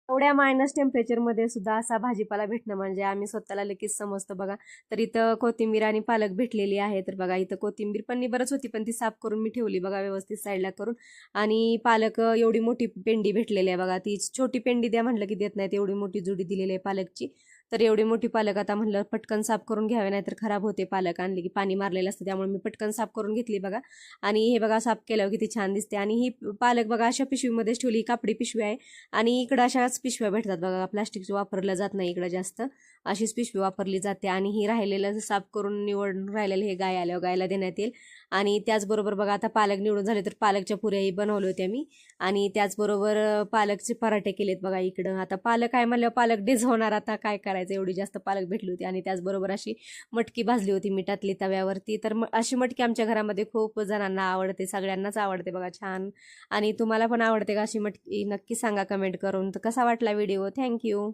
एवढ्या मायनस टेम्परेचरमध्ये सुद्धा असा भाजीपाला भेटणं म्हणजे आम्ही स्वतःला लगेच समजतो बघा. तर इथं कोथिंबीर आणि पालक भेटलेली आहे. तर बघा इथं कोथिंबीर पण निबरच होती, पण ती साफ करून मी ठेवली बघा व्यवस्थित साईडला करून. आणि पालक एवढी मोठी पेंडी भेटलेली आहे बघा. ती छोटी पेंडी द्या म्हटलं की देत नाहीत, एवढी मोठी जुडी दिलेली आहे पालकची. तर एवढी मोठी पालक आता म्हणलं पटकन साफ करून घ्यावे, नाही तर खराब होते. पालक आणले की पाणी मारलेलं असतं, त्यामुळे मी पटकन साफ करून घेतली बघा. आणि हे बघा साफ केल्यावर किती छान दिसते. आणि ही पालक बघा अशा पिशवीमध्येच ठेवली, कापडी पिशवी आहे. आणि इकडं अशाच पिशव्या भेटतात बघा, प्लास्टिकची वापरलं जात नाही इकडं जास्त, अशीच पिशवी वापरली जाते. आणि ही राहिलेलं साफ करून निवडून राहिलेलं हे गाय आल्यावर गायला देण्यात येईल. आणि त्याचबरोबर बघा आता पालक निवडून झाले तर पालकच्या पुऱ्याही बनवल्या होत्या मी. आणि त्याचबरोबर पालकचे पराठे केलेत बघा इकडं. आता पालक आहे म्हणल्यावर पालक डिझवणार, आता काय करायचं, एवढी जास्त पालक भेटली होती. आणि त्याचबरोबर अशी मटकी भाजली होती मिठातली तव्यावरती. तर अशी मटकी आमच्या घरामध्ये खूप जणांना आवडते, सगळ्यांनाच आवडते बघा, छान. आणि तुम्हाला पण आवडते का अशी मटकी? नक्की सांगा कमेंट करून. तर कसा वाटला व्हिडिओ? थँक्यू.